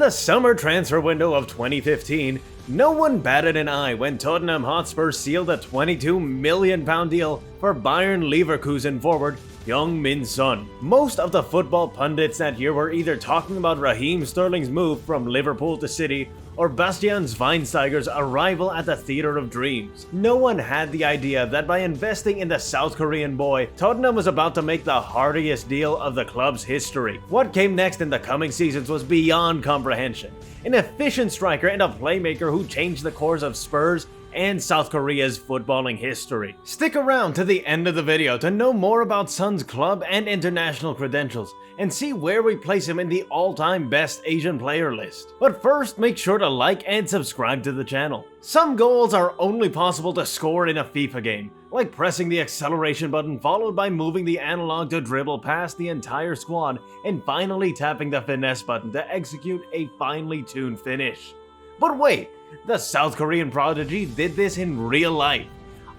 the summer transfer window of 2015, no one batted an eye when Tottenham Hot Spurs sealed a £22 million deal for Bayern Leverkusen forward Heung Min Son. Most of the football pundits that year were either talking about Raheem Sterling's move from Liverpool to City or Bastian Schweinsteiger's arrival at the Theatre of Dreams. No one had the idea that by investing in the South Korean boy, Tottenham was about to make the hardiest deal of the club's history. What came next in the coming seasons was beyond comprehension. An efficient striker and a playmaker who changed the course of Spurs and South Korea's footballing history. Stick around to the end of the video to know more about Son's club and international credentials, and see where we place him in the all-time best Asian player list. But first, make sure to like and subscribe to the channel. Some goals are only possible to score in a FIFA game, like pressing the acceleration button followed by moving the analog to dribble past the entire squad and finally tapping the finesse button to execute a finely tuned finish. But wait, the South Korean prodigy did this in real life,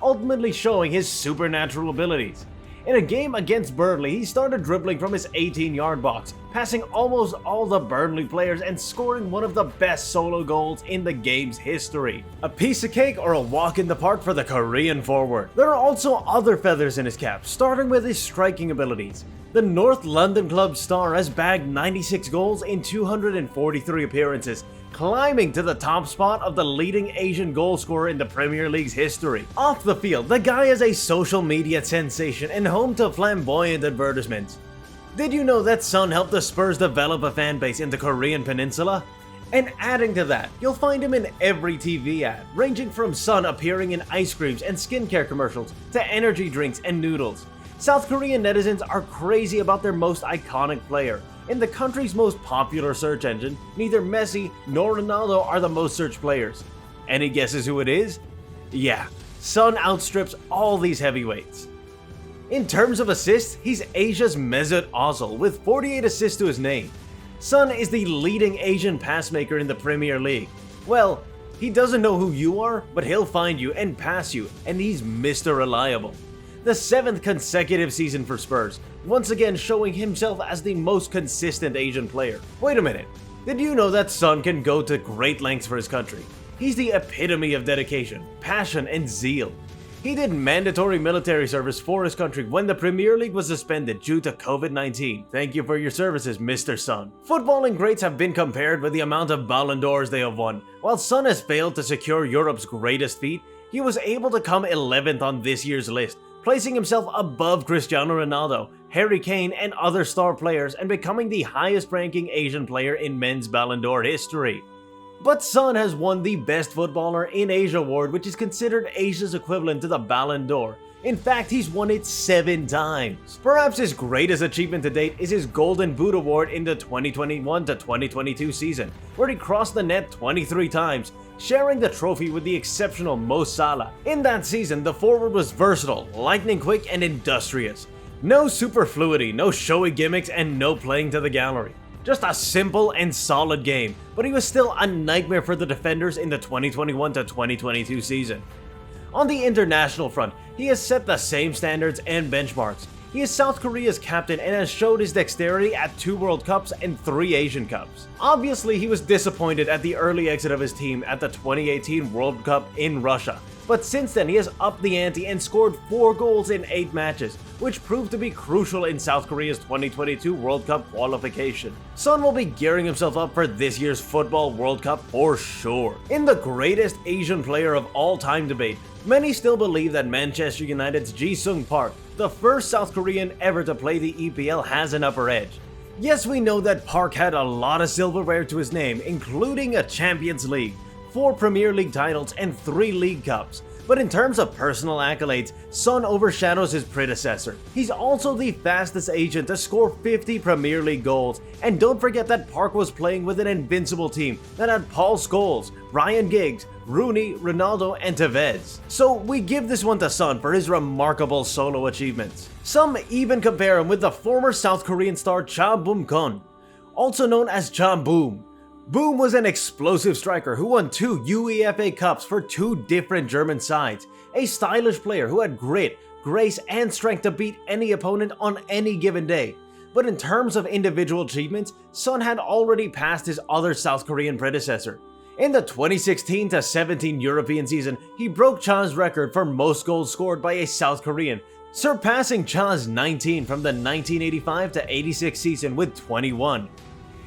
ultimately showing his supernatural abilities. In a game against Burnley, he started dribbling from his 18-yard box, passing almost all the Burnley players and scoring one of the best solo goals in the game's history. A piece of cake or a walk in the park for the Korean forward. There are also other feathers in his cap, starting with his striking abilities. The North London club star has bagged 96 goals in 243 appearances, climbing to the top spot of the leading Asian goal scorer in the Premier League's history. Off the field, the guy is a social media sensation and home to flamboyant advertisements. Did you know that Son helped the Spurs develop a fan base in the Korean peninsula? And adding to that, you'll find him in every TV ad, ranging from Son appearing in ice creams and skincare commercials to energy drinks and noodles. South Korean netizens are crazy about their most iconic player. In the country's most popular search engine, neither Messi nor Ronaldo are the most searched players. Any guesses who it is? Yeah, Son outstrips all these heavyweights. In terms of assists, he's Asia's Mesut Ozil with 48 assists to his name. Son is the leading Asian passmaker in the Premier League. Well, he doesn't know who you are, but he'll find you and pass you, and he's Mr. Reliable. The 7th consecutive season for Spurs, once again showing himself as the most consistent Asian player. Wait a minute, did you know that Son can go to great lengths for his country? He's the epitome of dedication, passion, and zeal. He did mandatory military service for his country when the Premier League was suspended due to COVID-19. Thank you for your services, Mr. Son. Footballing greats have been compared with the amount of Ballon d'Ors they have won. While Son has failed to secure Europe's greatest feat, he was able to come 11th on this year's list, placing himself above Cristiano Ronaldo, Harry Kane, and other star players, and becoming the highest-ranking Asian player in men's Ballon d'Or history. But Son has won the Best Footballer in Asia award, which is considered Asia's equivalent to the Ballon d'Or. In fact, he's won it 7 times. Perhaps his greatest achievement to date is his Golden Boot award in the 2021 to 2022 season, where he crossed the net 23 times, sharing the trophy with the exceptional Mo Salah. In that season, the forward was versatile, lightning quick, and industrious. No superfluity, no showy gimmicks, and no playing to the gallery. Just a simple and solid game, but he was still a nightmare for the defenders in the 2021 to 2022 season. On the international front, he has set the same standards and benchmarks. He is South Korea's captain and has showed his dexterity at 2 World Cups and 3 Asian Cups. Obviously, he was disappointed at the early exit of his team at the 2018 World Cup in Russia. But since then, he has upped the ante and scored 4 goals in 8 matches, which proved to be crucial in South Korea's 2022 World Cup qualification. Son will be gearing himself up for this year's Football World Cup for sure. In the greatest Asian player of all time debate, many still believe that Manchester United's Ji-sung Park, the first South Korean ever to play the EPL, has an upper edge. Yes, we know that Park had a lot of silverware to his name, including a Champions League, 4 Premier League titles, and 3 League Cups. But in terms of personal accolades, Son overshadows his predecessor. He's also the fastest Asian to score 50 Premier League goals. And don't forget that Park was playing with an invincible team that had Paul Scholes, Ryan Giggs, Rooney, Ronaldo, and Tevez. So we give this one to Son for his remarkable solo achievements. Some even compare him with the former South Korean star Cha Boom-kon, also known as Cha Boom. Boom was an explosive striker who won 2 UEFA Cups for 2 different German sides, a stylish player who had grit, grace, and strength to beat any opponent on any given day. But in terms of individual achievements, Son had already passed his other South Korean predecessor. In the 2016-17 European season, he broke Cha's record for most goals scored by a South Korean, surpassing Cha's 19 from the 1985-86 season with 21.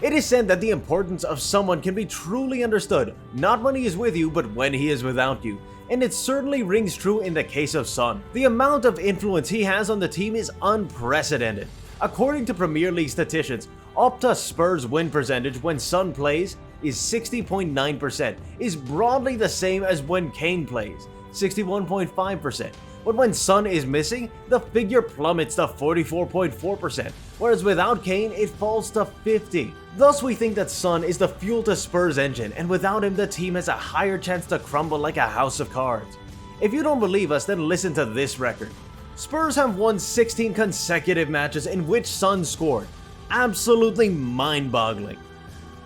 It is said that the importance of someone can be truly understood, not when he is with you, but when he is without you. And it certainly rings true in the case of Son. The amount of influence he has on the team is unprecedented. According to Premier League statisticians, Opta's Spurs win percentage when Son plays is 60.9%, is broadly the same as when Kane plays, 61.5%. But when Son is missing, the figure plummets to 44.4%, whereas without Kane, it falls to 50%. Thus, we think that Son is the fuel to Spurs' engine, and without him, the team has a higher chance to crumble like a house of cards. If you don't believe us, then listen to this record. Spurs have won 16 consecutive matches in which Son scored. Absolutely mind-boggling.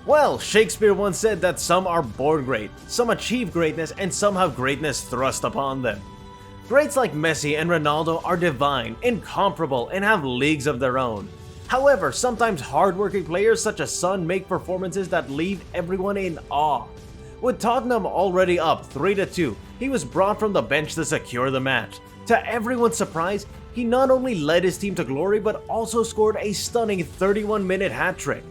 Well, Shakespeare once said that some are born great, some achieve greatness, and some have greatness thrust upon them. Greats like Messi and Ronaldo are divine, incomparable, and have leagues of their own. However, sometimes hardworking players such as Son make performances that leave everyone in awe. With Tottenham already up 3-2, he was brought from the bench to secure the match. To everyone's surprise, he not only led his team to glory but also scored a stunning 31-minute hat-trick.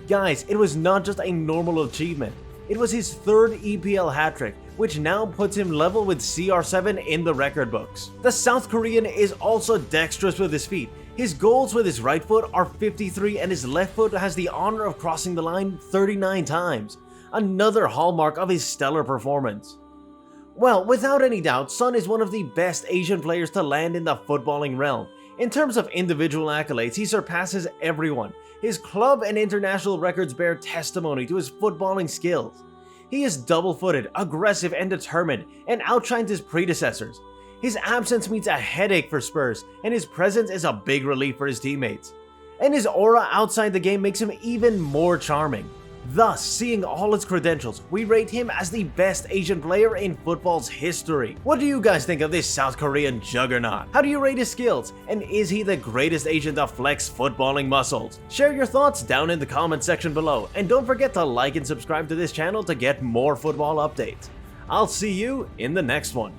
Guys, it was not just a normal achievement. It was his third EPL hat-trick, which now puts him level with CR7 in the record books. The South Korean is also dexterous with his feet. His goals with his right foot are 53 and his left foot has the honor of crossing the line 39 times. Another hallmark of his stellar performance. Well, without any doubt, Son is one of the best Asian players to land in the footballing realm. In terms of individual accolades, he surpasses everyone. His club and international records bear testimony to his footballing skills. He is double-footed, aggressive, and determined, and outshines his predecessors. His absence means a headache for Spurs, and his presence is a big relief for his teammates. And his aura outside the game makes him even more charming. Thus, seeing all his credentials, we rate him as the best Asian player in football's history. What do you guys think of this South Korean juggernaut? How do you rate his skills? And is he the greatest Asian to flex footballing muscles? Share your thoughts down in the comment section below, and don't forget to like and subscribe to this channel to get more football updates. I'll see you in the next one.